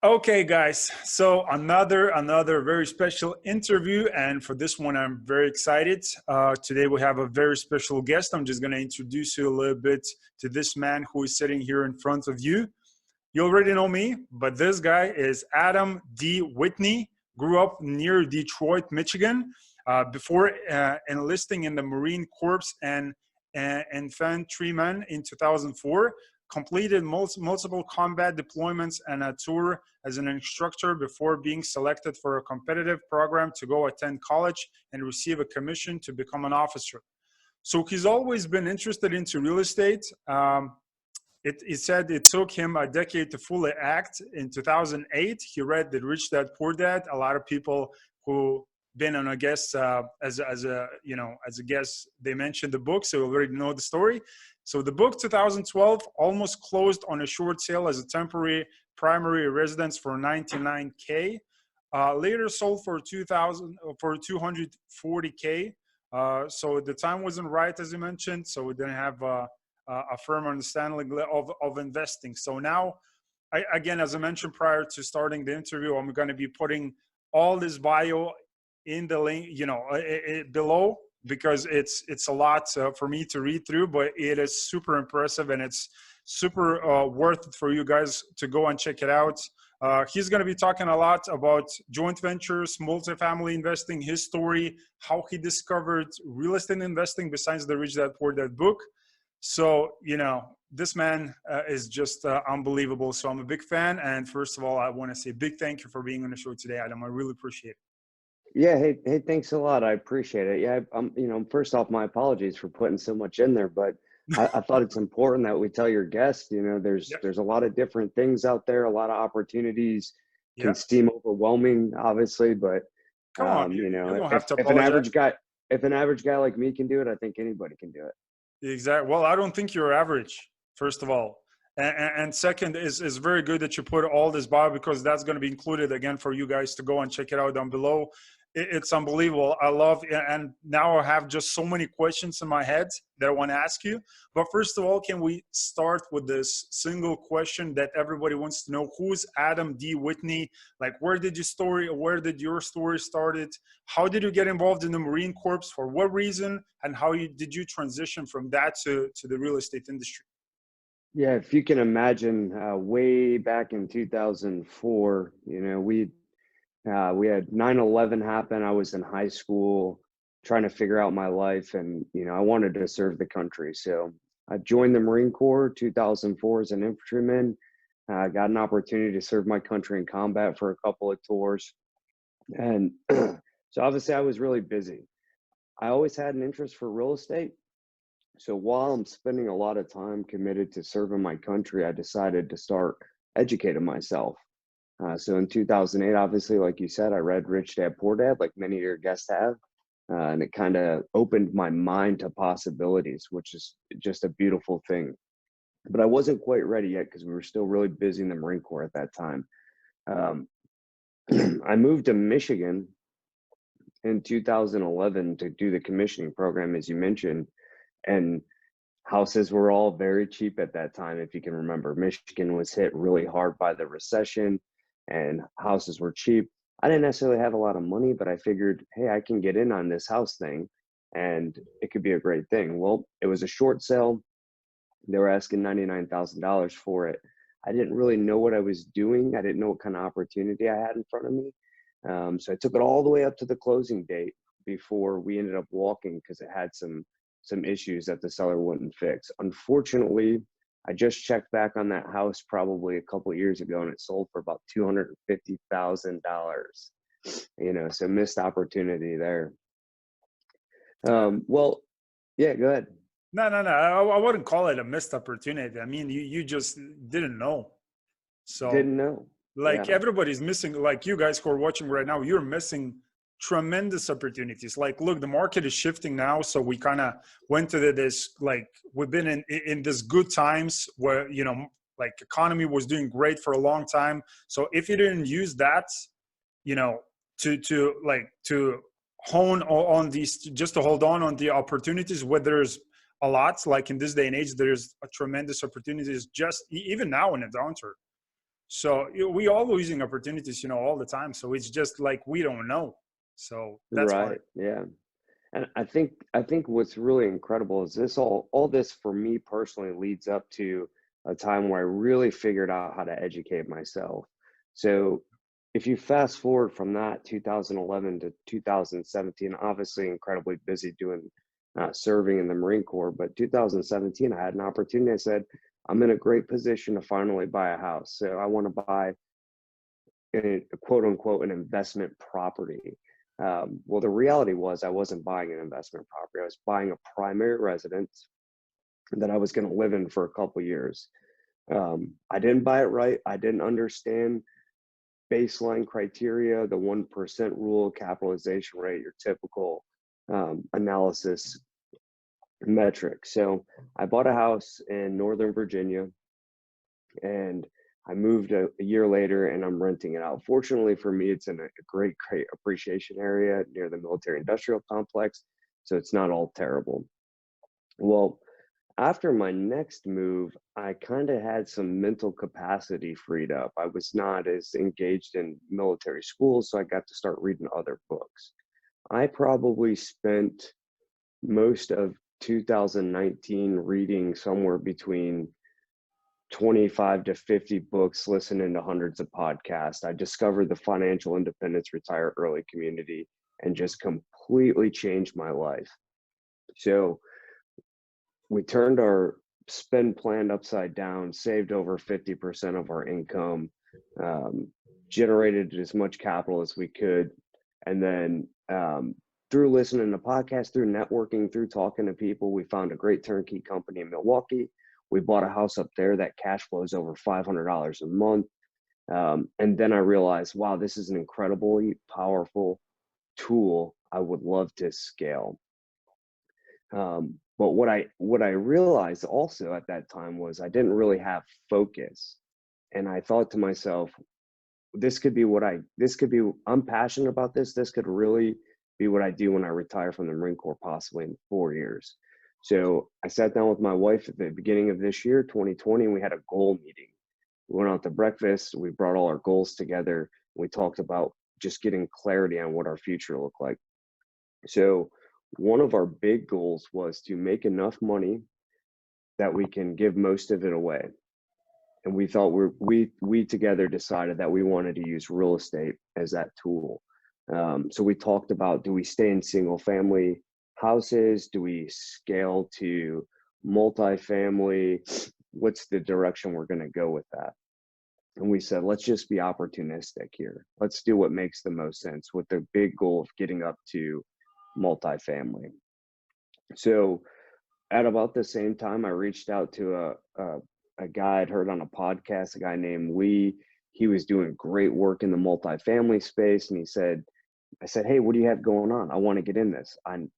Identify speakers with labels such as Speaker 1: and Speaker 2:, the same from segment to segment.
Speaker 1: Okay, guys. So another very special interview, and for this one, I'm very excited. Today we have a very special guest. I'm just going to introduce you a little bit to this man who is sitting here in front of you. You already know me, but this guy is Adam D Whitney. Grew up near Detroit, Michigan. Before enlisting in the Marine Corps and infantryman in 2004, completed multiple combat deployments and a tour as an instructor before being selected for a competitive program to go attend college and receive a commission to become an officer. So he's always been interested into real estate. He said it took him a decade to fully act. In 2008, he read The Rich Dad Poor Dad. A lot of people who been on a guest as a guest, they mentioned the book, so you already know the story. So the book 2012 almost closed on a short sale as a temporary primary residence for $99K. Later sold for $240K. So the time wasn't right, as you mentioned. So we didn't have a firm understanding of investing. So now, again, as I mentioned prior to starting the interview, I'm going to be putting all this bio in the link, below, because it's a lot for me to read through, but it is super impressive and it's super worth it for you guys to go and check it out. He's going to be talking a lot about joint ventures, multifamily investing, his story, how he discovered real estate investing besides the Rich Dad Poor Dad book. So, this man is just unbelievable. So I'm a big fan. And first of all, I want to say a big thank you for being on the show today, Adam. I really appreciate it.
Speaker 2: Yeah, hey, thanks a lot. I appreciate it. Yeah, first off, my apologies for putting so much in there, but I thought it's important that we tell your guests, there's a lot of different things out there, a lot of opportunities can seem overwhelming, obviously, but
Speaker 1: come on, you don't have to
Speaker 2: if an average guy like me can do it, I think anybody can do it.
Speaker 1: Exactly. Well, I don't think you're average, first of all. And second is very good that you put all this bio, because that's going to be included again for you guys to go and check it out down below. It's unbelievable. I love, and now I have just so many questions in my head that I want to ask you. But first of all, can we start with this single question that everybody wants to know? Who's Adam D Whitney? Like, where did your story started? How did you get involved in the Marine Corps? For what reason? And how did you transition from that to the real estate industry?
Speaker 2: Yeah, if you can imagine, way back in 2004, we had 9/11 happen. I was in high school trying to figure out my life, and I wanted to serve the country. So I joined the Marine Corps 2004 as an infantryman. I got an opportunity to serve my country in combat for a couple of tours. And so obviously I was really busy. I always had an interest for real estate. So while I'm spending a lot of time committed to serving my country, I decided to start educating myself. So in 2008, obviously, like you said, I read Rich Dad Poor Dad, like many of your guests have. And it kind of opened my mind to possibilities, which is just a beautiful thing. But I wasn't quite ready yet because we were still really busy in the Marine Corps at that time. I moved to Michigan in 2011 to do the commissioning program, as you mentioned. And houses were all very cheap at that time, if you can remember. Michigan was hit really hard by the recession and houses were cheap. I didn't necessarily have a lot of money, but I figured, hey, I can get in on this house thing and it could be a great thing. Well, it was a short sale. They were asking $99,000 for it. I didn't really know what I was doing. I didn't know what kind of opportunity I had in front of me. So I took it all the way up to the closing date before we ended up walking because it had some issues that the seller wouldn't fix. Unfortunately, I just checked back on that house probably a couple of years ago and it sold for about $250,000. So missed opportunity there. Well, yeah, go ahead.
Speaker 1: No. I wouldn't call it a missed opportunity. I mean, you just didn't know. So
Speaker 2: didn't know.
Speaker 1: Like everybody's missing, like you guys who are watching right now, you're missing tremendous opportunities. Like, look, the market is shifting now. So we kind of went to this, like, we've been in this good times where, like economy was doing great for a long time. So if you didn't use that, to hone on these, just to hold on the opportunities where there's a lot, like in this day and age, there's a tremendous opportunities just even now in a downturn. So we all losing opportunities, all the time. So it's just like we don't know. So that's why.
Speaker 2: Right. Yeah. And I think what's really incredible is all this for me personally leads up to a time where I really figured out how to educate myself. So if you fast forward from that 2011 to 2017, obviously incredibly busy doing serving in the Marine Corps, but 2017 I had an opportunity. I said, I'm in a great position to finally buy a house. So I want to buy a quote unquote an investment property. Well, the reality was I wasn't buying an investment property. I was buying a primary residence that I was going to live in for a couple years. I didn't buy it right. I didn't understand baseline criteria, the 1% rule, capitalization rate, your typical analysis metric. So I bought a house in Northern Virginia, and I moved a year later and I'm renting it out. Fortunately for me, it's in a great appreciation area near the military industrial complex. So it's not all terrible. Well, after my next move, I kind of had some mental capacity freed up. I was not as engaged in military school, so I got to start reading other books. I probably spent most of 2019 reading somewhere between 25 to 50 books, listening to hundreds of podcasts. I discovered the financial independence retire early community and just completely changed my life. So we turned our spend plan upside down, saved over 50% of our income, generated as much capital as we could. And then through listening to podcasts, through networking, through talking to people, we found a great turnkey company in Milwaukee. We bought a house up there that cash flows over $500 a month. And then I realized, wow, this is an incredibly powerful tool I would love to scale. But what I realized also at that time was I didn't really have focus. And I thought to myself, I'm passionate about this. This could really be what I do when I retire from the Marine Corps, possibly in 4 years. So I sat down with my wife at the beginning of this year, 2020, and we had a goal meeting. We went out to breakfast. We brought all our goals together. We talked about just getting clarity on what our future looked like. So one of our big goals was to make enough money that we can give most of it away. And we thought we together decided that we wanted to use real estate as that tool. So we talked about, do we stay in single family houses? Do we scale to multifamily? What's the direction we're going to go with that? And we said, let's just be opportunistic here. Let's do what makes the most sense with the big goal of getting up to multifamily. So at about the same time, I reached out to a guy I'd heard on a podcast, a guy named Lee. He was doing great work in the multifamily space. And I said, hey, what do you have going on? I want to get in this. I've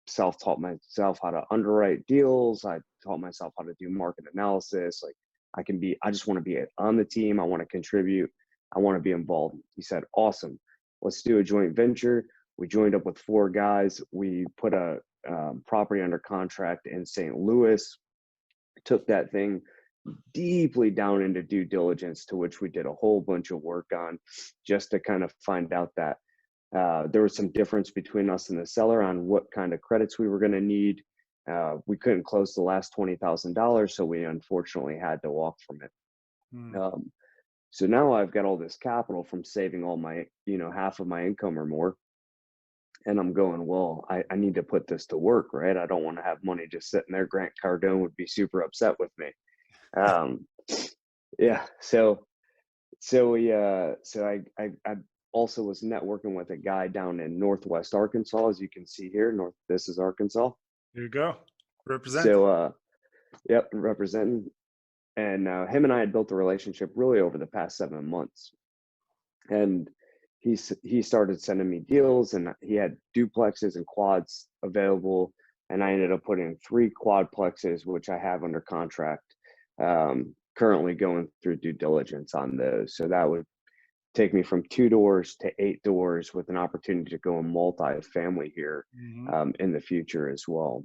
Speaker 2: self-taught myself how to underwrite deals. I taught myself how to do market analysis. Like I just want to be on the team. I want to contribute. I want to be involved. He said, awesome. Let's do a joint venture. We joined up with 4 guys. We put a property under contract in St. Louis, took that thing deeply down into due diligence, to which we did a whole bunch of work on, just to kind of find out that there was some difference between us and the seller on what kind of credits we were going to need. We couldn't close the last $20,000, so we unfortunately had to walk from it. So now I've got all this capital from saving all my, half of my income or more. And I'm going, well, I need to put this to work, right? I don't want to have money just sitting there. Grant Cardone would be super upset with me. Yeah. So I also was networking with a guy down in Northwest Arkansas, as you can see here. This is Arkansas.
Speaker 1: Here you go. Represent.
Speaker 2: So, yep, representing. And him and I had built a relationship really over the past 7 months. And he started sending me deals, and he had duplexes and quads available. And I ended up putting 3 quadplexes, which I have under contract, currently going through due diligence on those. So that would take me from 2 doors to 8 doors, with an opportunity to go in multi-family here in the future as well.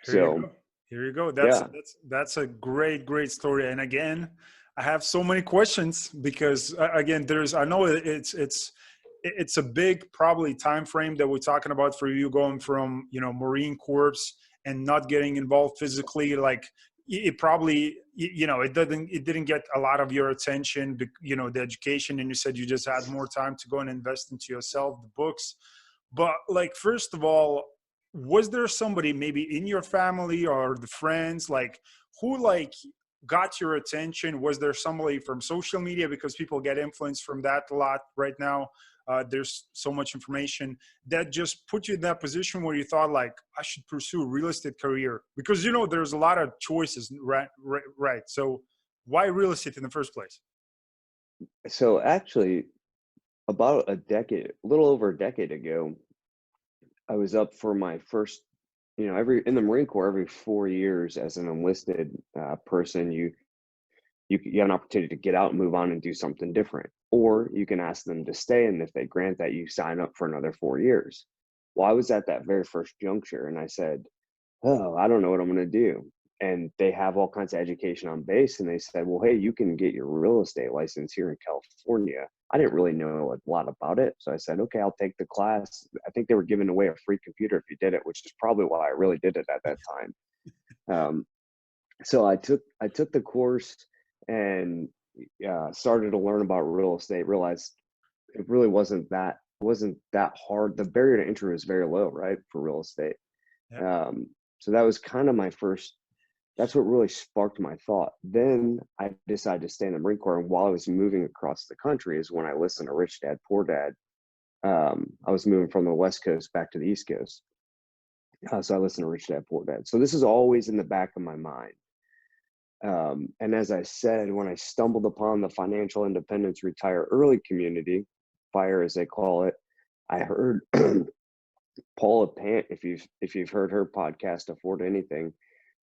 Speaker 1: Here you go. That's a great story. And again, I have so many questions because again, I know it's a big probably time frame that we're talking about for you going from, Marine Corps and not getting involved physically. Like it probably, it didn't get a lot of your attention, the education, and you said you just had more time to go and invest into yourself, the books. But like, first of all, was there somebody maybe in your family or the friends, like who like got your attention? Was there somebody from social media, because people get influenced from that a lot right now? There's so much information that just put you in that position where you thought like, I should pursue a real estate career, because there's a lot of choices, right? So why real estate in the first place?
Speaker 2: So actually, about a little over a decade ago, I was up for my first, in the Marine Corps, every 4 years as an enlisted person, you have an opportunity to get out and move on and do something different, or you can ask them to stay, and if they grant that, you sign up for another 4 years. Well, I was at that very first juncture, and I said, oh, I don't know what I'm going to do. And they have all kinds of education on base, and they said, well, hey, you can get your real estate license here in California. I didn't really know a lot about it, so I said, okay, I'll take the class. I think they were giving away a free computer if you did it, which is probably why I really did it at that time. So I took the course and started to learn about real estate. Realized it really wasn't that hard. The barrier to entry was very low, right, for real estate.
Speaker 1: Yeah.
Speaker 2: So that was kind of my first. That's what really sparked my thought. Then I decided to stay in the Marine Corps, and while I was moving across the country is when I listened to Rich Dad Poor Dad. I was moving from the West Coast back to the East Coast, so I listened to Rich Dad Poor Dad. So this is always in the back of my mind. And as I said, when I stumbled upon the Financial Independence Retire Early community, FIRE as they call it, I heard Paula Pant, if you've heard her podcast, Afford Anything.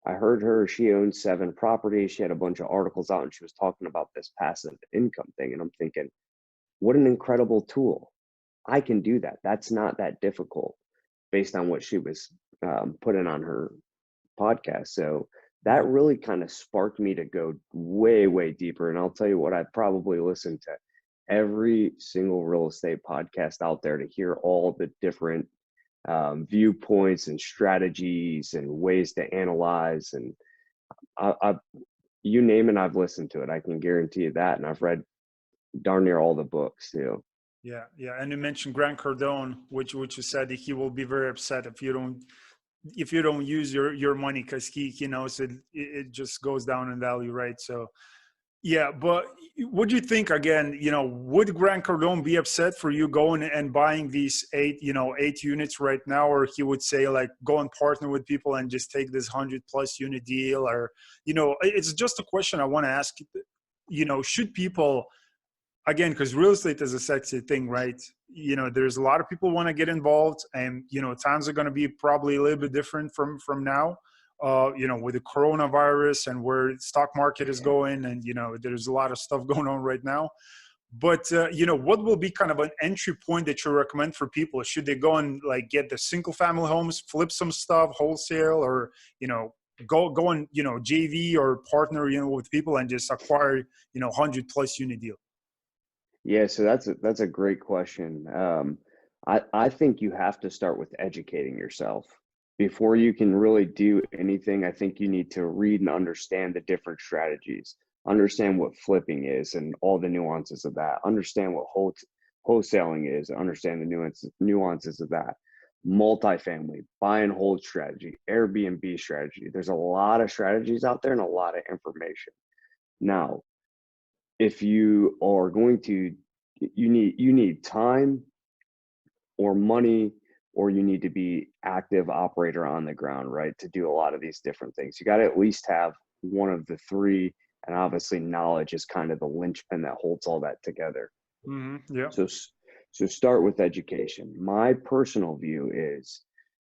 Speaker 2: I heard her. She owns 7 properties. She had a bunch of articles out, and she was talking about this passive income thing. And I'm thinking, what an incredible tool. I can do that. That's not that difficult based on what she was putting on her podcast. So that really kind of sparked me to go way, way deeper. And I'll tell you what, I probably listened to every single real estate podcast out there to hear all the different viewpoints and strategies and ways to analyze. And you name it, I've listened to it. I can guarantee you that. And I've read darn near all the books too.
Speaker 1: Yeah, yeah. And you mentioned Grant Cardone, which you said that he will be very upset if you don't use your money, because he knows it just goes down in value, right? So yeah, but what do you think, again, would Grant Cardone be upset for you going and buying these 8 units right now, or he would say like, go and partner with people and just take this 100+ unit deal? Or it's just a question I want to ask. Should people, again, because real estate is a sexy thing, right? There's a lot of people want to get involved, and times are going to be probably a little bit different from now, with the coronavirus and where the stock market is going, and there's a lot of stuff going on right now. But what will be kind of an entry point that you recommend for people? Should they go and like get the single family homes, flip some stuff wholesale, or go and JV or partner with people and just acquire 100+ unit deal?
Speaker 2: Yeah, so that's a great question. I think you have to start with educating yourself before you can really do anything. I think you need to read and understand the different strategies, understand what flipping is and all the nuances of that, understand what wholesaling is, understand the nuances of that. Multifamily, buy and hold strategy, Airbnb strategy. There's a lot of strategies out there and a lot of information. Now, if you are going to, you need time or money, or you need to be active operator on the ground, right, to do a lot of these different things. You got to at least have one of the three, and obviously knowledge is kind of the linchpin that holds all that together.
Speaker 1: Mm-hmm. Yeah.
Speaker 2: So start with education. My personal view is,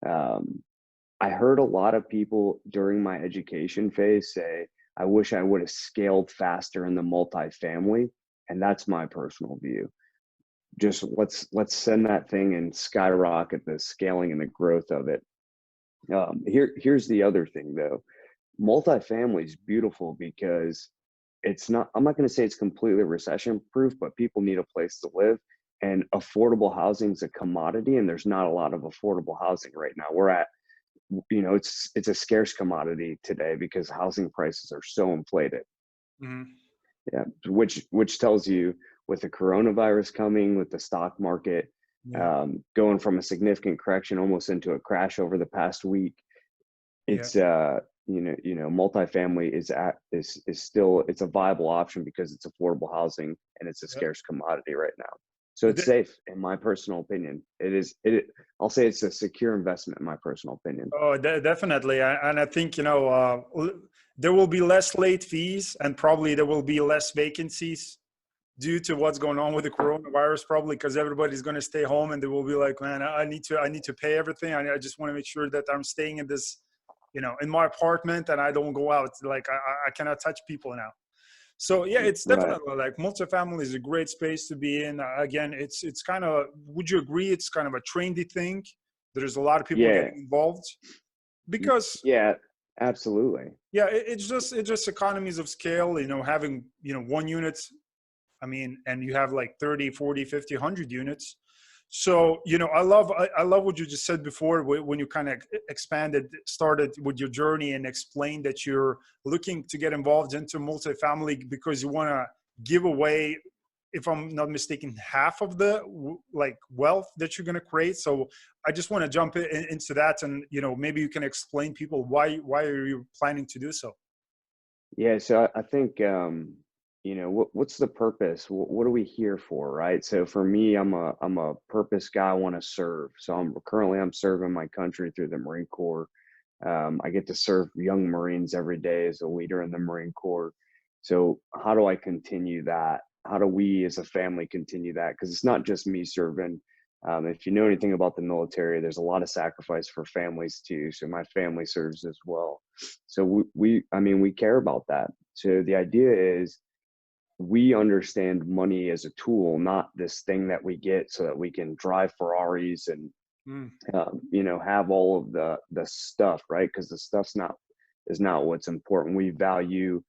Speaker 2: I heard a lot of people during my education phase say, I wish I would have scaled faster in the multifamily. And that's my personal view. Just let's send that thing and skyrocket the scaling and the growth of it. Here's the other thing though. Multifamily is beautiful because it's not, I'm not going to say it's completely recession proof, but people need a place to live, and affordable housing is a commodity, and there's not a lot of affordable housing right now. We're at, it's a scarce commodity today because housing prices are so inflated.
Speaker 1: Hmm.
Speaker 2: Yeah, which tells you, with the coronavirus coming, with the stock market
Speaker 1: Yeah.
Speaker 2: going from a significant correction almost into a crash over the past week,
Speaker 1: Yeah.
Speaker 2: it's multifamily is still, it's a viable option because it's affordable housing and it's a
Speaker 1: Yeah.
Speaker 2: scarce commodity right now. So it's safe, in my personal opinion. I'll say it's a secure investment, in my personal opinion.
Speaker 1: Oh, definitely. And I think, there will be less late fees and probably there will be less vacancies due to what's going on with the coronavirus, probably because everybody's going to stay home and they will be like, man, I need to pay everything. I just want to make sure that I'm staying in this, in my apartment and I don't go out. Like I cannot touch people now. So yeah, it's
Speaker 2: Right.
Speaker 1: definitely like multifamily is a great space to be in. Again, it's kind of, would you agree? It's kind of a trendy thing. There's a lot of people
Speaker 2: Yeah.
Speaker 1: getting involved because
Speaker 2: Yeah. Absolutely.
Speaker 1: yeah, it's just economies of scale, having, one unit. I mean, and you have like 30, 40, 50, 100 units. So, I love what you just said before when you kind of started with your journey and explained that you're looking to get involved into multifamily because you want to give away, if I'm not mistaken, half of the like wealth that you're going to create. So I just want to jump into that, and maybe you can explain people why are you planning to do so?
Speaker 2: Yeah, so I think what's the purpose? What are we here for, right? So for me, I'm a purpose guy. I want to serve. So I'm serving my country through the Marine Corps. I get to serve young Marines every day as a leader in the Marine Corps. So how do I continue that? How do we as a family continue that? Because it's not just me serving. If you know anything about the military, there's a lot of sacrifice for families too. So my family serves as well. So I mean, we care about that. So the idea is, we understand money as a tool, not this thing that we get so that we can drive Ferraris and
Speaker 1: Mm,
Speaker 2: have all of the stuff, right? Because the stuff's not is not what's important. We value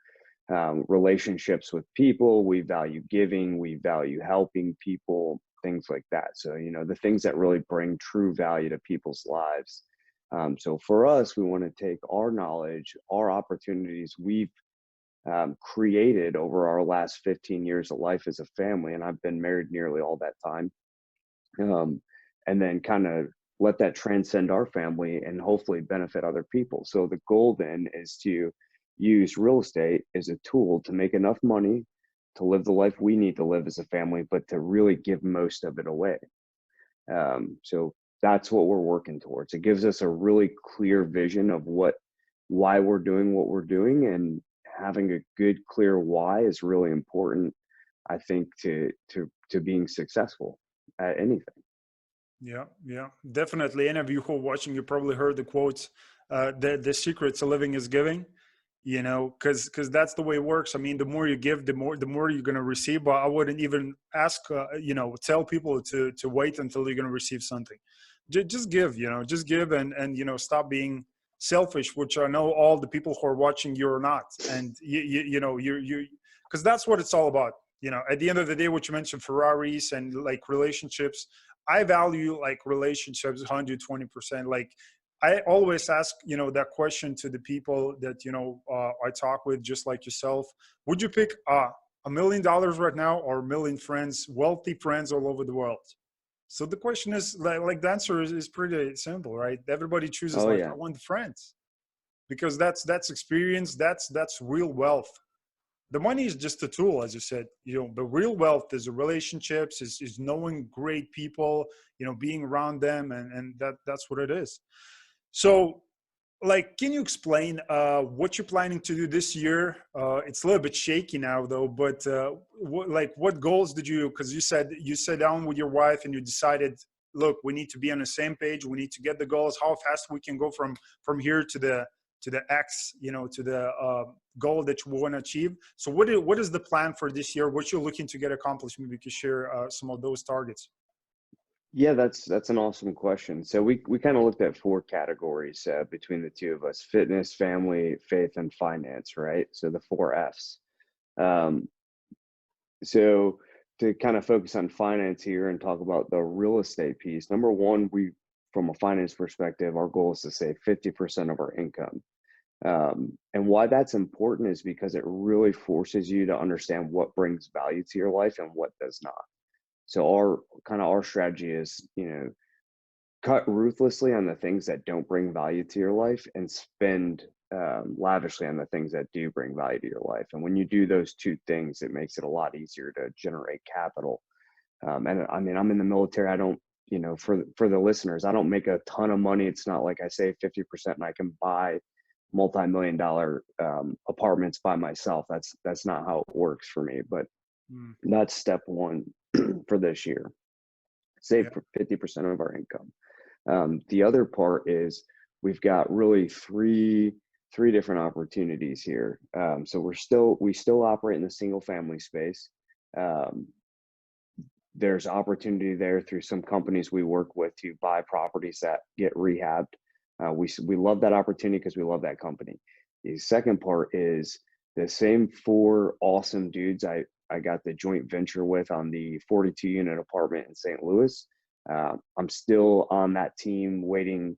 Speaker 2: relationships with people. We value giving. We value helping people. Things like that. So the things that really bring true value to people's lives. So for us, we want to take our knowledge, our opportunities we've created over our last 15 years of life as a family, and I've been married nearly all that time, um, and then kind of let that transcend our family and hopefully benefit other people. So the goal then is to use real estate as a tool to make enough money to live the life we need to live as a family, but to really give most of it away. So that's what we're working towards. It gives us a really clear vision of why we're doing what we're doing, and having a good, clear why is really important, I think, to being successful at anything.
Speaker 1: yeah, yeah, definitely. Any of you who are watching, you probably heard the quotes, the secret to living is giving, because that's the way it works. I mean, the more you give, the more you're going to receive. But I wouldn't even ask, tell people to wait until you're going to receive something. Just give, just give, and stop being selfish, which I know all the people who are watching you are not. And you because that's what it's all about. At the end of the day, what you mentioned, Ferraris and like relationships, I value like relationships 120%. Like I always ask, that question to the people that, I talk with, just like yourself. Would you pick $1 million right now, or a million friends, wealthy friends all over the world? So the question is like the answer is pretty simple, right? Everybody chooses
Speaker 2: Oh
Speaker 1: like,
Speaker 2: yeah.
Speaker 1: I want friends, because that's experience. That's real wealth. The money is just a tool, as you said. The real wealth is the relationships, is knowing great people, being around them, and that's what it is. So, like, can you explain what you're planning to do this year? It's a little bit shaky now, though. But what goals did you? Because you said you sat down with your wife and you decided, look, we need to be on the same page. We need to get the goals. How fast we can go from here to the X, to the goal that you want to achieve. So, what is the plan for this year? What you're looking to get accomplished? Maybe you could share some of those targets.
Speaker 2: Yeah, that's an awesome question. So we kind of looked at four categories between the two of us: fitness, family, faith, and finance, right? So the four F's. Um, so to kind of focus on finance here and talk about the real estate piece, number one, from a finance perspective, our goal is to save 50% of our income. And why that's important is because it really forces you to understand what brings value to your life and what does not. So our strategy is, cut ruthlessly on the things that don't bring value to your life and spend lavishly on the things that do bring value to your life. And when you do those two things, it makes it a lot easier to generate capital. And I mean, I'm in the military. I don't, for the listeners, I don't make a ton of money. It's not like I save 50% and I can buy multi-million-dollar apartments by myself. That's not how it works for me. But that's step one for this year. Save 50% of our income. The other part is we've got really three different opportunities here. So we still operate in the single family space. There's opportunity there through some companies we work with to buy properties that get rehabbed. We love that opportunity because we love that company. The second part is the same four awesome dudes I got the joint venture with on the 42 unit apartment in St. Louis. I'm still on that team waiting,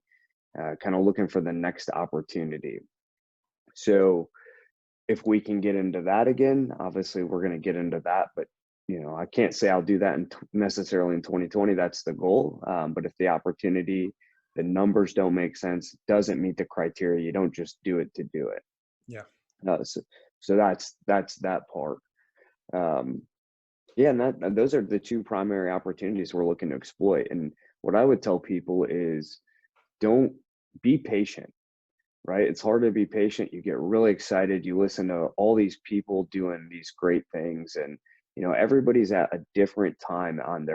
Speaker 2: kind of looking for the next opportunity. So if we can get into that again, obviously we're going to get into that, but I can't say I'll do that necessarily in 2020. That's the goal. But if the opportunity, the numbers don't make sense, doesn't meet the criteria, you don't just do it to do it.
Speaker 1: Yeah.
Speaker 2: So that's that part. Yeah, and those are the two primary opportunities we're looking to exploit. And what I would tell people is don't be patient, right? It's hard to be patient. You get really excited. You listen to all these people doing these great things, and everybody's at a different time on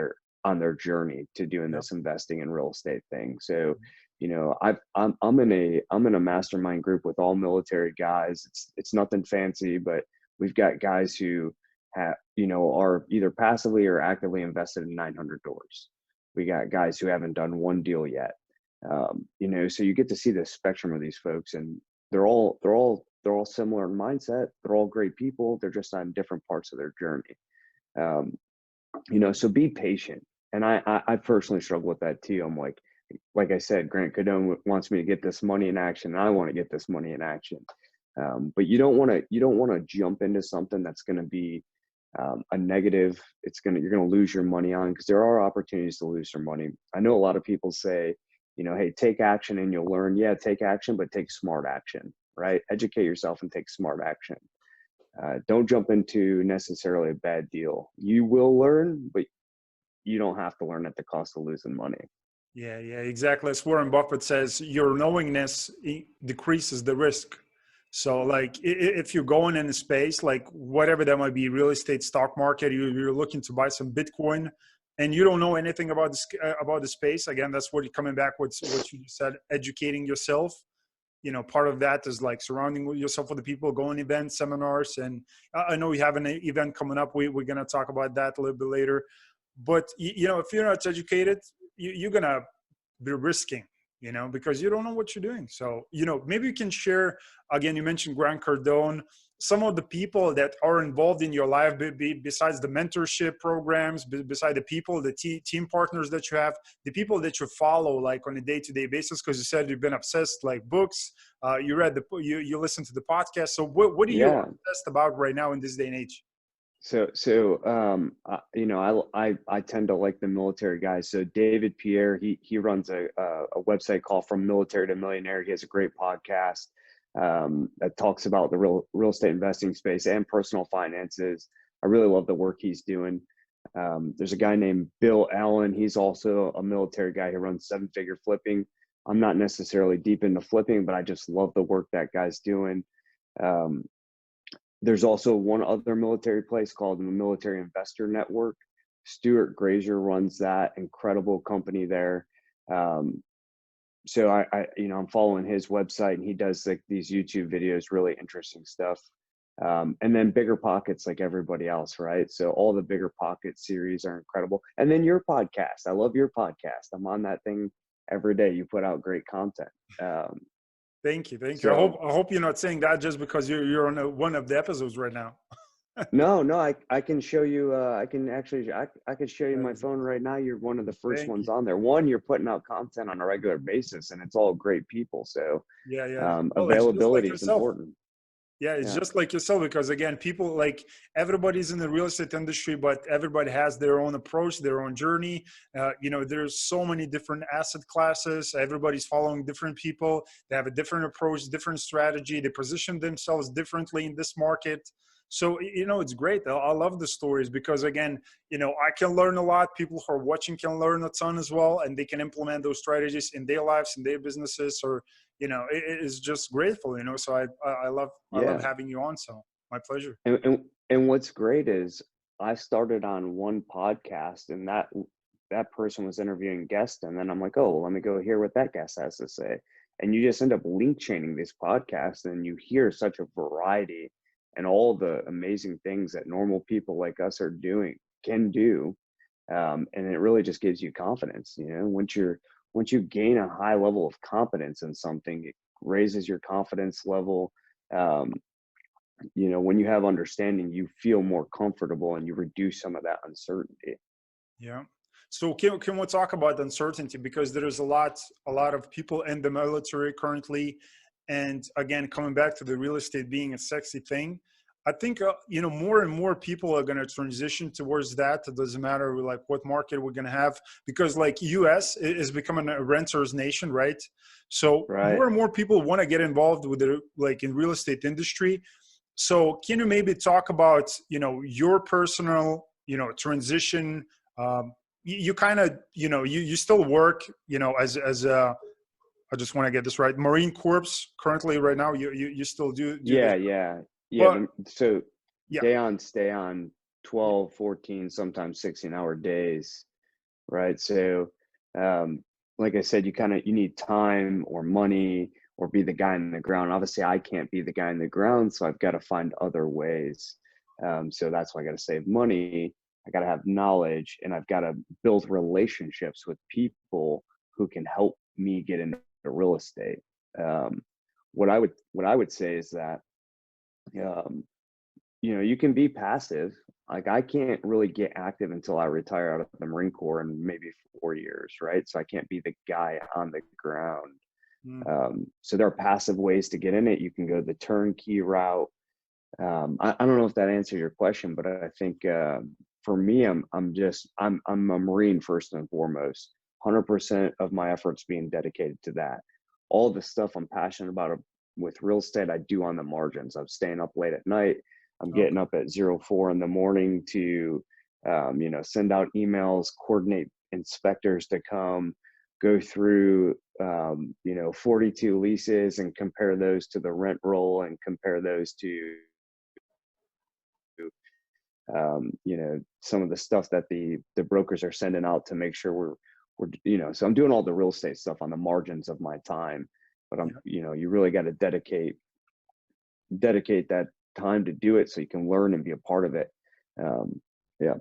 Speaker 2: their journey to doing this investing in real estate thing. So, I'm in a mastermind group with all military guys. It's nothing fancy, but we've got guys who are either passively or actively invested in 900 doors. We got guys who haven't done one deal yet. So you get to see the spectrum of these folks, and they're all similar in mindset. They're all great people. They're just on different parts of their journey. So be patient. And I personally struggle with that too. I'm like I said, Grant Cardone wants me to get this money in action, and I want to get this money in action. But you don't want to jump into something that's going to be a negative. You're going to lose your money on, because there are opportunities to lose your money. I know a lot of people say, hey, take action and you'll learn. Yeah, take action, but take smart action, right? Educate yourself and take smart action. Don't jump into necessarily a bad deal. You will learn, but you don't have to learn at the cost of losing money.
Speaker 1: Yeah, exactly. As Warren Buffett says, your knowingness decreases the risk. So like if you're going in a space, like whatever that might be, real estate, stock market, you're looking to buy some Bitcoin and you don't know anything about the space. Again, that's what you're coming back with what you just said, educating yourself. Part of that is like surrounding yourself with the people, going events, seminars. And I know we have an event coming up. We're going to talk about that a little bit later. But, if you're not educated, you're going to be risking, because you don't know what you're doing. So, maybe you can share, again, you mentioned Grant Cardone, some of the people that are involved in your life, besides the mentorship programs, beside the people, the team partners that you have, the people that you follow like on a day-to-day basis, because you said you've been obsessed, like books, you read you listen to the podcast. So what are you obsessed about right now in this day and age?
Speaker 2: I tend to like the military guys. So David Pierre, he runs a website called From Military to Millionaire. He has a great podcast that talks about the real estate investing space and personal finances. I really love the work he's doing. There's a guy named Bill Allen. He's also a military guy who runs 7-figure flipping. I'm not necessarily deep into flipping, but I just love the work that guy's doing. There's also one other military place called the Military Investor Network. Stuart Grazier runs that incredible company there. So I'm following his website, and he does like these YouTube videos, really interesting stuff. And then Bigger Pockets, like everybody else, right? So all the Bigger Pockets series are incredible. And then your podcast. I love your podcast. I'm on that thing every day. You put out great content.
Speaker 1: Thank you. I hope you're not saying that just because you're on one of the episodes right now.
Speaker 2: No, I can show you, I can actually, I could show you my
Speaker 1: Amazing.
Speaker 2: phone right now. You're one of the first
Speaker 1: Thank
Speaker 2: ones
Speaker 1: you.
Speaker 2: on there. One, you're putting out content on a regular basis, and it's all great people. So
Speaker 1: Yeah, yeah. Well, it's just like
Speaker 2: availability is
Speaker 1: yourself.
Speaker 2: important.
Speaker 1: Yeah, it's
Speaker 2: Yeah,
Speaker 1: just like yourself because again, people like everybody's in the real estate industry, but everybody has their own approach, their own journey. There's so many different asset classes. Everybody's following different people. They have a different approach, different strategy. They position themselves differently in this market. So, it's great. I love the stories because again, I can learn a lot. People who are watching can learn a ton as well, and they can implement those strategies in their lives, in their businesses, or it is just grateful, so I love
Speaker 2: yeah.
Speaker 1: having you on, so my pleasure.
Speaker 2: And what's great is I started on one podcast, and that person was interviewing guests, and then I'm like, oh, well, let me go hear what that guest has to say. And you just end up link chaining these podcasts, and you hear such a variety and all the amazing things that normal people like us are doing can do. And it really just gives you confidence. Once you gain a high level of competence in something, it raises your confidence level. Um, when you have understanding, you feel more comfortable and you reduce some of that uncertainty.
Speaker 1: Yeah. So can we talk about uncertainty, because there is a lot of people in the military currently, and again, coming back to the real estate being a sexy thing, I think more and more people are going to transition towards that. It doesn't matter like what market we're going to have, because like US is becoming a renters nation, right? So
Speaker 2: Right.
Speaker 1: more and more people want to get involved with the like in real estate industry. So can you maybe talk about your personal transition? You kind of you still work as a, I just want to get this right, Marine Corps currently right now. You still do this,
Speaker 2: Yeah, yeah, yeah.
Speaker 1: but
Speaker 2: So
Speaker 1: yeah,
Speaker 2: day on, stay on,
Speaker 1: yeah,
Speaker 2: 12, 14, sometimes 16-hour days. Right. So, um, like I said, you need time or money or be the guy in the ground. Obviously, I can't be the guy in the ground, so I've got to find other ways. So that's why I got to save money. I got to have knowledge, and I've got to build relationships with people who can help me get into real estate. Um, what I would say is that um, you can be passive. Like I can't really get active until I retire out of the Marine Corps in maybe 4 years, right? So I can't be the guy on the ground.
Speaker 1: mm,
Speaker 2: So there are passive ways to get in it. You can go the turnkey route. I don't know if that answers your question, but I think for me, I'm a Marine first and foremost. 100% of my efforts being dedicated to that. All the stuff I'm passionate about with real estate, I do on the margins. I'm staying up late at night. I'm getting
Speaker 1: okay,
Speaker 2: up at 04 in the morning to, send out emails, coordinate inspectors to come, go through, 42 leases and compare those to the rent roll and compare those to some of the stuff that the brokers are sending out to make sure so I'm doing all the real estate stuff on the margins of my time, but
Speaker 1: yeah,
Speaker 2: you really got to dedicate that time to do it so you can learn and be a part of it. um yeah,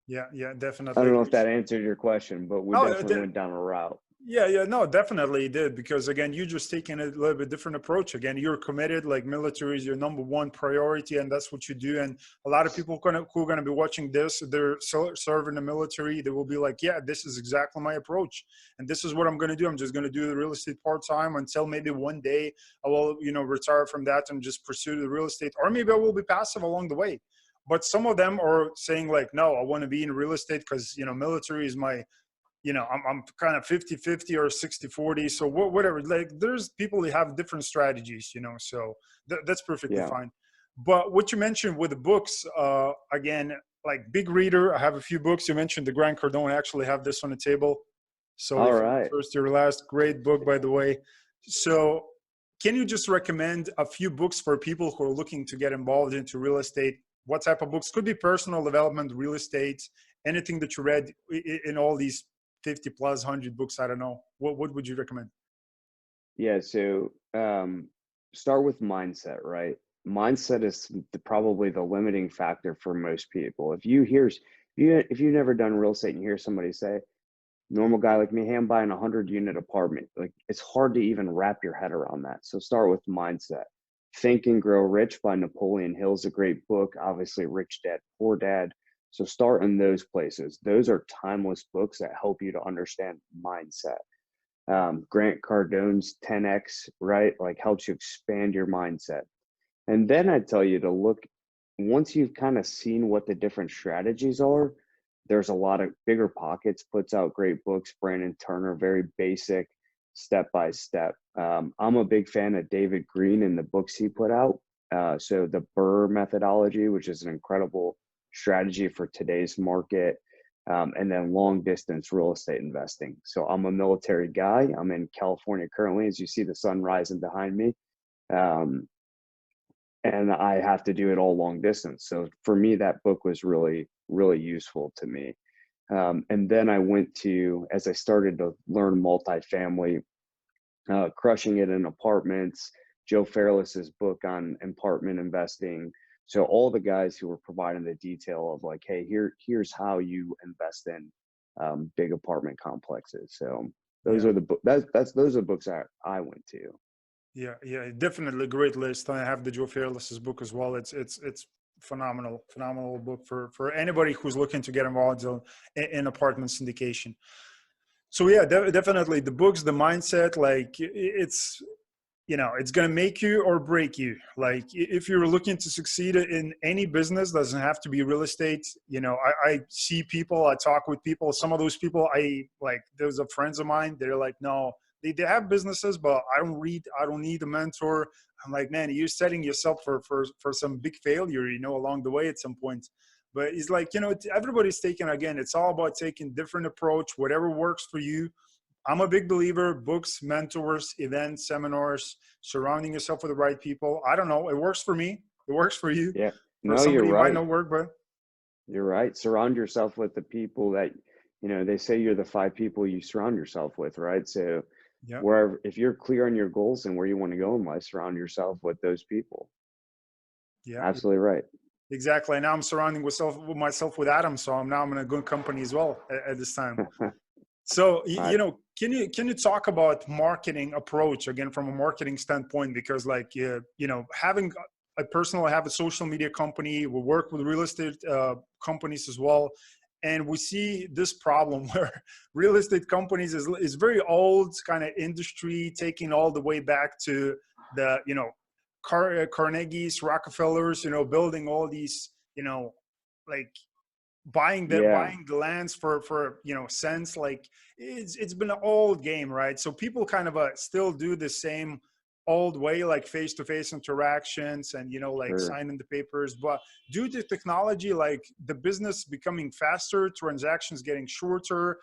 Speaker 1: yeah, yeah,
Speaker 2: I
Speaker 1: definitely.
Speaker 2: don't know if that answered your question, but we
Speaker 1: No,
Speaker 2: definitely went down a route.
Speaker 1: yeah, yeah, no, definitely it did, because again, you just taking a little bit different approach. Again, you're committed, like military is your number one priority, and that's what you do. And a lot of people who are gonna be watching this, they're serving the military. They will be like, yeah, this is exactly my approach, and this is what I'm gonna do. I'm just gonna do the real estate part time until maybe one day I will, retire from that and just pursue the real estate, or maybe I will be passive along the way. But some of them are saying like, no, I want to be in real estate because military is my, I'm kind of 50-50 or 60-40. So whatever, like there's people that have different strategies, so that's perfectly
Speaker 2: Yeah.
Speaker 1: fine. But what you mentioned with the books, again, like big reader, I have a few books. You mentioned the Grand Cardone. I actually have this on the table. So
Speaker 2: All
Speaker 1: if you're
Speaker 2: right.
Speaker 1: first, you're last, great book, by the way. So can you just recommend a few books for people who are looking to get involved into real estate? What type of books? Could be personal development, real estate, anything that you read in all these 50 plus 100 books. I don't know. What would you recommend?
Speaker 2: Yeah, so start with mindset, right? Mindset is probably the limiting factor for most people. If you've never done real estate and you hear somebody say, normal guy like me, hey, I'm buying a 100-unit apartment, like it's hard to even wrap your head around that. So start with mindset. Think and Grow Rich by Napoleon Hill is a great book. Obviously, Rich Dad, Poor Dad. So start in those places. Those are timeless books that help you to understand mindset. Grant Cardone's 10X, right? Like helps you expand your mindset. And then I tell you to look, once you've kind of seen what the different strategies are, there's a lot of Bigger Pockets puts out great books. Brandon Turner, very basic, step by step. I'm a big fan of David Green and the books he put out. So the Burr methodology, which is an incredible strategy for today's market. And then long distance real estate investing. So I'm a military guy. I'm in California currently, as you see the sun rising behind me. And I have to do it all long distance. So for me, that book was really, really useful to me. And then I went to, as I started to learn multifamily, Crushing It in Apartments, Joe Fairless's book on apartment investing. So all the guys who were providing the detail of like, hey, here's how you invest in big apartment complexes. So those are the those are the books I went to.
Speaker 1: Yeah, definitely a great list. I have the Joe Fairless's book as well. It's phenomenal book for anybody who's looking to get involved in apartment syndication. So yeah, definitely the books, the mindset, like it's, it's going to make you or break you. Like if you're looking to succeed in any business, doesn't have to be real estate. I see people, I talk with people, some of those people there's a friends of mine, they're like, no, they have businesses, but I don't need a mentor. I'm like, man, you're setting yourself for some big failure, along the way at some point. But it's like, everybody's taking, again, it's all about taking different approach, whatever works for you. I'm a big believer, books, mentors, events, seminars, surrounding yourself with the right people. I don't know. It works for me. It works for you.
Speaker 2: Yeah.
Speaker 1: For
Speaker 2: No,
Speaker 1: somebody,
Speaker 2: you're
Speaker 1: it might
Speaker 2: right.
Speaker 1: not work, but.
Speaker 2: You're right. Surround yourself with the people that, they say you're the 5 people you surround yourself with, right? So
Speaker 1: Yeah.
Speaker 2: if you're clear on your goals and where you want to go in life, surround yourself with those people.
Speaker 1: Yeah.
Speaker 2: Absolutely right.
Speaker 1: Exactly. And now I'm surrounding myself with Adam. So I'm in a good company as well at this time. So, can you talk about marketing approach again from a marketing standpoint? Because having I personally have a social media company, we work with real estate companies as well. And we see this problem where real estate companies is very old kind of industry, taking all the way back to the, Carnegie's, Rockefellers, building all these, like buying the lands for cents. Like it's been an old game, right? So people kind of still do the same old way, like face-to-face interactions and
Speaker 2: Sure.
Speaker 1: signing the papers. But due to technology, like the business becoming faster, transactions getting shorter,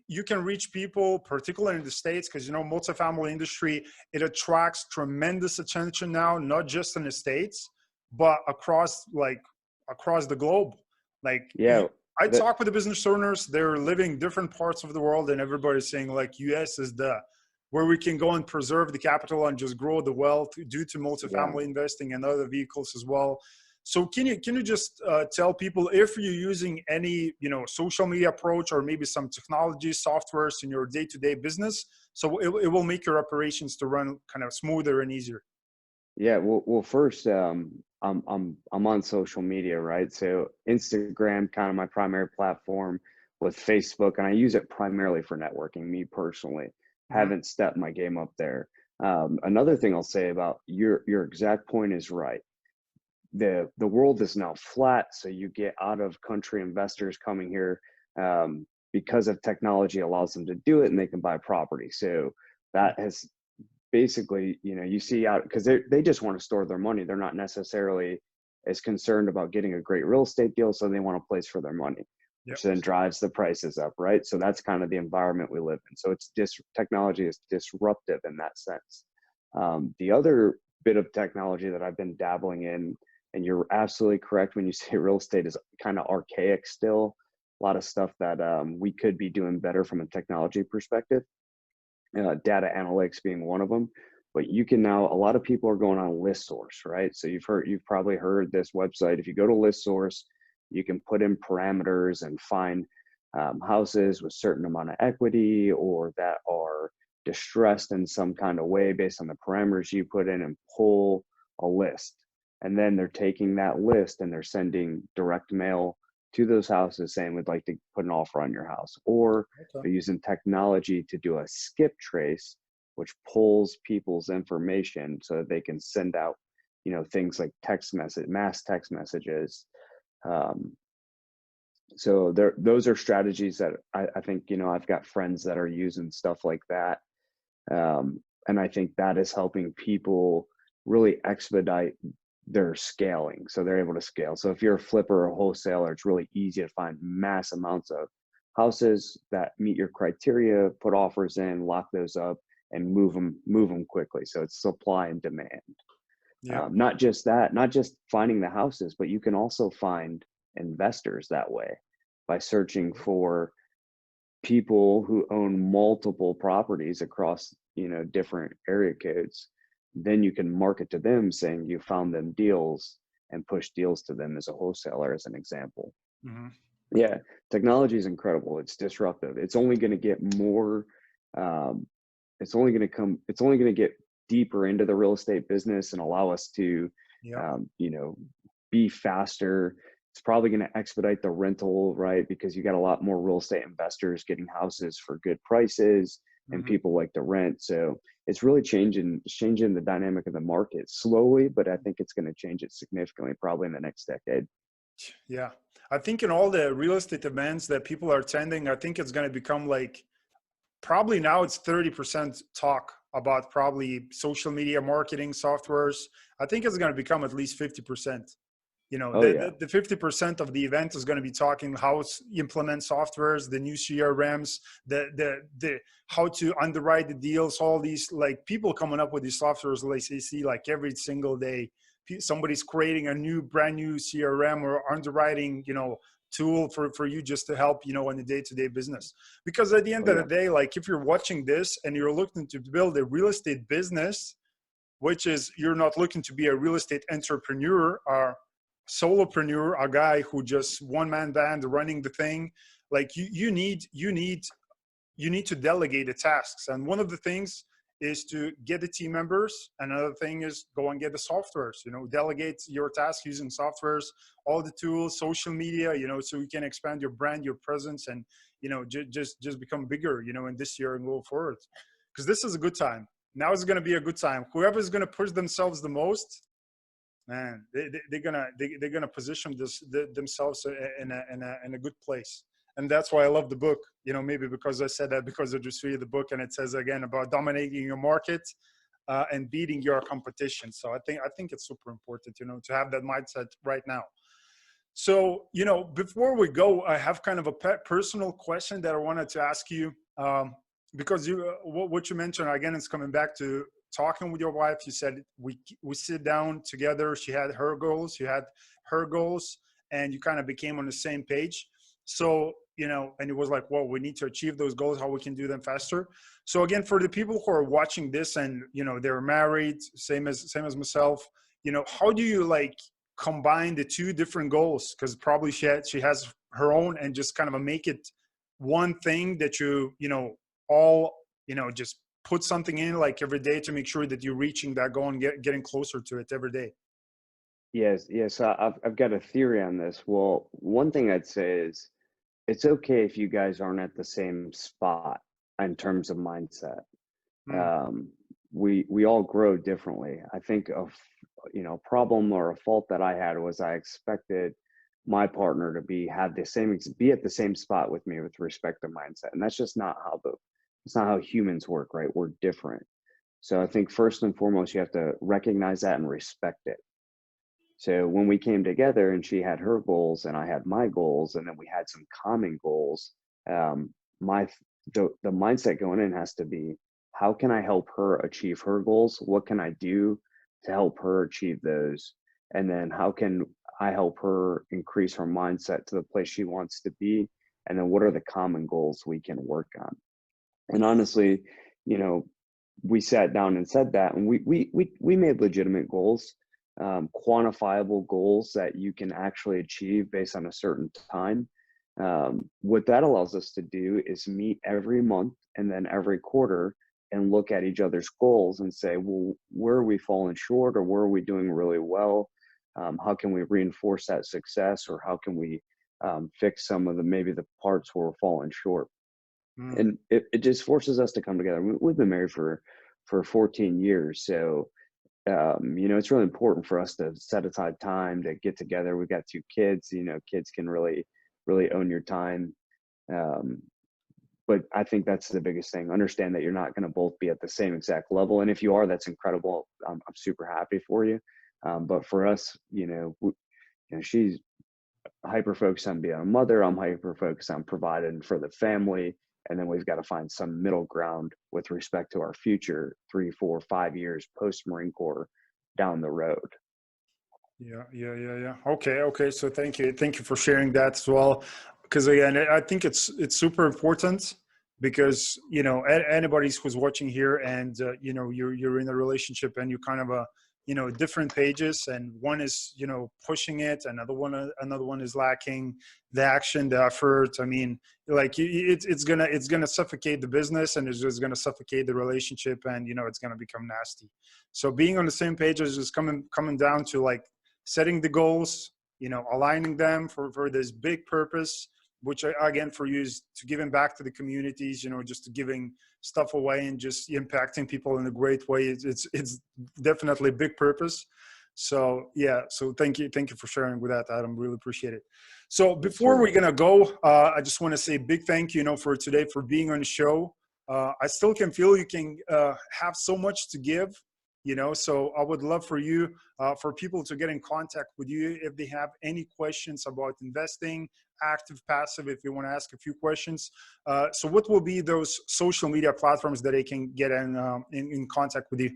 Speaker 1: you can reach people, particularly in the States, because multifamily industry, it attracts tremendous attention now, not just in the States, but across the globe. Like
Speaker 2: Yeah.
Speaker 1: I talk with the business owners, they're living different parts of the world, and everybody's saying like US is where we can go and preserve the capital and just grow the wealth due to multifamily investing and other vehicles as well. So can you just tell people if you're using any social media approach or maybe some technology softwares in your day-to-day business, so it will make your operations to run kind of smoother and easier.
Speaker 2: Yeah. Well, first, I'm on social media, right? So Instagram, kind of my primary platform, with Facebook, and I use it primarily for networking. Me personally, haven't stepped my game up there. Another thing I'll say about your exact point is right. The world is now flat, so you get out of country investors coming here because of technology allows them to do it, and they can buy property. So that has basically, you see out because they just want to store their money. They're not necessarily as concerned about getting a great real estate deal, so they want a place for their money, which then drives the prices up, right? So that's kind of the environment we live in. So it's technology is disruptive in that sense. The other bit of technology that I've been dabbling in, and you're absolutely correct when you say real estate is kind of archaic still, a lot of stuff that we could be doing better from a technology perspective. Data analytics being one of them, but you can now, a lot of people are going on ListSource, right? So you've probably heard this website. If you go to ListSource, you can put in parameters and find houses with certain amount of equity or that are distressed in some kind of way based on the parameters you put in, and pull a list. And then they're taking that list and they're sending direct mail to those houses saying, we'd like to put an offer on your house. Or
Speaker 1: Okay.
Speaker 2: they're using technology to do a skip trace, which pulls people's information so that they can send out, things like mass text messages. Um, so those are strategies that I think, I've got friends that are using stuff like that. And I think that is helping people really expedite their scaling. So they're able to scale. So if you're a flipper or a wholesaler, it's really easy to find mass amounts of houses that meet your criteria, put offers in, lock those up, and move them quickly. So it's supply and demand.
Speaker 1: Yeah.
Speaker 2: Not just that, not just finding the houses, but you can also find investors that way by searching for people who own multiple properties across, different area codes. Then you can market to them saying you found them deals and push deals to them as a wholesaler, as an example.
Speaker 1: Hmm.
Speaker 2: Yeah, technology is incredible. It's disruptive. It's only going to get more. Um, it's only going to get deeper into the real estate business and allow us to,
Speaker 1: Yeah.
Speaker 2: be faster. It's probably going to expedite the rental, right? Because you got a lot more real estate investors getting houses for good prices, and
Speaker 1: Hmm.
Speaker 2: people like to rent. So it's really changing the dynamic of the market slowly, but I think it's going to change it significantly probably in the next decade.
Speaker 1: Yeah. I think in all the real estate events that people are attending, I think it's going to become like, probably now it's 30% talk about probably social media marketing softwares. I think it's going to become at least 50%.
Speaker 2: Oh yeah.
Speaker 1: The 50% of the event is going to be talking how to implement softwares, the new CRMs, the how to underwrite the deals, all these, like, people coming up with these softwares, like you see like every single day. Somebody's creating a brand new CRM or underwriting, tool for you, just to help, in the day-to-day business. Because at the
Speaker 2: Oh
Speaker 1: end of the
Speaker 2: yeah.
Speaker 1: day, like, if you're watching this and you're looking to build a real estate business, which is, you're not looking to be a real estate entrepreneur or solopreneur, a guy who just one man band running the thing. Like, you need to delegate the tasks. And one of the things is to get the team members. Another thing is go and get the softwares, delegate your tasks using softwares, all the tools, social media, so you can expand your brand, your presence, and, just become bigger, in this year and go forward. Because this is a good time. Now is going to be a good time. Whoever's going to push themselves the most, man, they're gonna position themselves in a good place. And that's why I love the book. Maybe because I said that, because I just read the book, and it says again about dominating your market, and beating your competition. So I think it's super important, to have that mindset right now. So, before we go, I have kind of a personal question that I wanted to ask you, because what you mentioned again is coming back to talking with your wife. You said we sit down together. She had her goals, you had her goals, and you kind of became on the same page. So, and it was like, well, we need to achieve those goals, how we can do them faster. So again, for the people who are watching this and, they're married, same as myself, how do you like combine the two different goals? Because probably she has her own, and just kind of make it one thing that all just put something in, like, every day, to make sure that you're reaching that goal and getting closer to it every day.
Speaker 2: Yes, yes. So I've got a theory on this. Well, one thing I'd say is it's okay if you guys aren't at the same spot in terms of mindset.
Speaker 1: Mm,
Speaker 2: Um, we all grow differently. I think problem or a fault that I had was I expected my partner to be at the same spot with me with respect to mindset, and that's just not how it's not how humans work, right? We're different. So I think first and foremost, you have to recognize that and respect it. So when we came together and she had her goals and I had my goals, and then we had some common goals, um, my the mindset going in has to be, how can I help her achieve her goals? What can I do to help her achieve those? And then how can I help her increase her mindset to the place she wants to be? And then what are the common goals we can work on? And honestly, you know, we sat down and said that, and we made legitimate goals, quantifiable goals that you can actually achieve based on a certain time. What that allows us to do is meet every month and then every quarter and look at each other's goals and say, well, where are we falling short, or where are we doing really well? How can we reinforce that success, or how can we fix some of maybe the parts where we're falling short?
Speaker 1: Mm.
Speaker 2: And it just forces us to come together. We've been married for 14 years. So, it's really important for us to set aside time to get together. We've got 2 kids, kids can really, really own your time. But I think that's the biggest thing. Understand that you're not going to both be at the same exact level. And if you are, that's incredible. I'm super happy for you. But for us, she's hyper focused on being a mother. I'm hyper focused on providing for the family. And then we've got to find some middle ground with respect to our future 3, 4, 5 years post Marine Corps down the road.
Speaker 1: Yeah. Okay. So thank you for sharing that as well. Because again, I think it's super important, because anybody who's watching here, and you're in a relationship, and you kind of different pages, and one is pushing it, another one is lacking the action, the effort. I mean, like it's gonna suffocate the business, and it's just gonna suffocate the relationship, and it's gonna become nasty. So being on the same page is just coming down to like setting the goals, aligning them for this big purpose, which again for you is to giving back to the communities, just to giving stuff away and just impacting people in a great way. It's definitely a big purpose. So yeah, so thank you for sharing with that, Adam. Really appreciate it. So before we're gonna go, I just want to say a big thank you, for today, for being on the show. I still can feel you can have so much to give. So I would love for you, for people to get in contact with you if they have any questions about investing, active, passive, if you want to ask a few questions. So what will be those social media platforms that they can get in contact with you?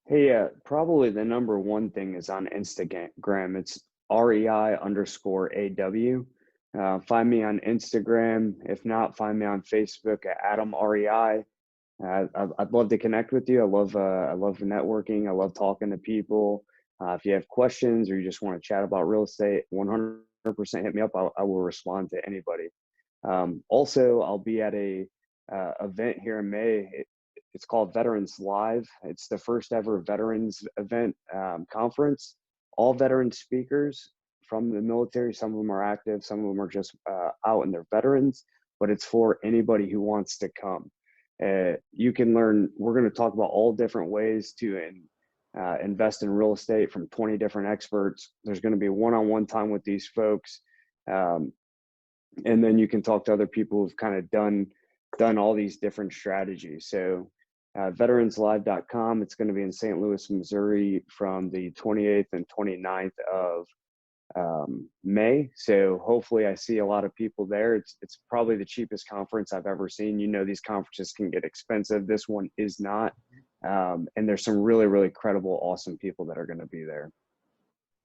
Speaker 2: Hey, probably the number one thing is on Instagram. It's REI_AW. Find me on Instagram. If not, find me on Facebook at Adam REI. I'd love to connect with you. I love networking. I love talking to people. If you have questions, or you just want to chat about real estate, 100% hit me up. I will respond to anybody. Also, I'll be at a event here in May. It's called Veterans Live. It's the first ever veterans event conference. All veteran speakers from the military. Some of them are active. Some of them are just out and they're veterans. But it's for anybody who wants to come. You can learn. We're going to talk about all different ways to invest in real estate from 20 different experts. There's going to be one-on-one time with these folks. And then you can talk to other people who've kind of done all these different strategies. So veteranslive.com. It's going to be in St. Louis, Missouri from the 28th and 29th of May. So hopefully I see a lot of people there. It's probably the cheapest conference I've ever seen. These conferences can get expensive. This one is not. And there's some really, really credible, awesome people that are going to be there.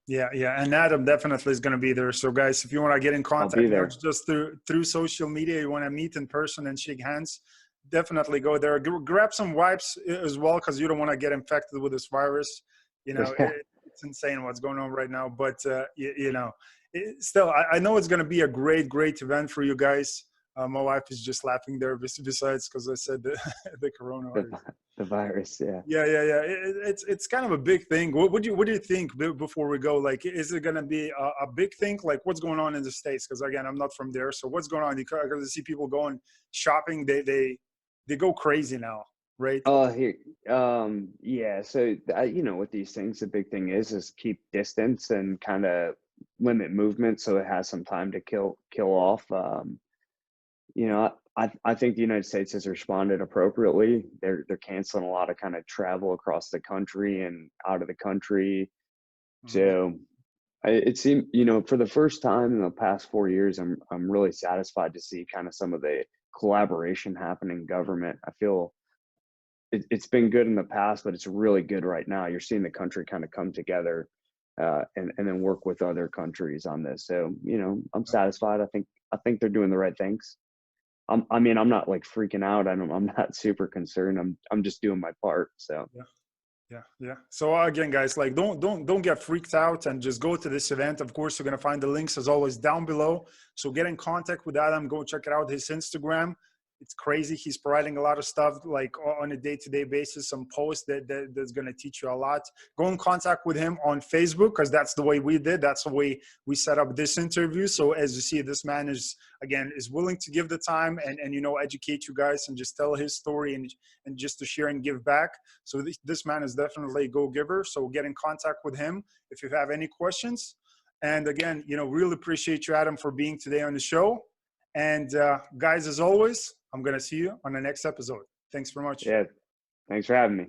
Speaker 1: Yeah. And Adam definitely is going to be there. So guys, if you want to get in contact, not just through social media, you want to meet in person and shake hands, definitely go there. Grab some wipes as well, because you don't want to get infected with this virus. It's insane what's going on right now. But still, I know it's going to be a great event for you guys. My wife is just laughing there, besides because I said the coronavirus.
Speaker 2: The virus, yeah.
Speaker 1: Yeah. It's kind of a big thing. What do you think before we go? Like, is it going to be a big thing? Like, what's going on in the States? Because again, I'm not from there. So what's going on? Because I see people going shopping. They go crazy now, right?
Speaker 2: Yeah. So with these things, the big thing is keep distance and kind of limit movement so it has some time to kill off. I think the United States has responded appropriately. They're canceling a lot of kind of travel across the country and out of the country. Mm-hmm. So it seemed, for the first time in the past 4 years, I'm really satisfied to see kind of some of the collaboration happening in government. I feel it's been good in the past, but it's really good right now. You're seeing the country kind of come together and then work with other countries on this. So, I'm satisfied. I think they're doing the right things. I'm not like freaking out. I'm not super concerned. I'm just doing my part. So
Speaker 1: yeah. So again, guys, like don't get freaked out and just go to this event. Of course, you're gonna find the links as always down below. So get in contact with Adam. Go check it out. His Instagram. it's crazy. He's providing a lot of stuff like on a day-to-day basis, some posts that's going to teach you a lot. Go in contact with him on Facebook, because that's the way we did. That's the way we set up this interview. So as you see, this man is willing to give the time and educate you guys and just tell his story and just to share and give back. So this man is definitely a go-giver. So get in contact with him if you have any questions. And again, really appreciate you, Adam, for being today on the show. And guys, as always, I'm going to see you on the next episode. Thanks very much.
Speaker 2: Yeah. Thanks for having me.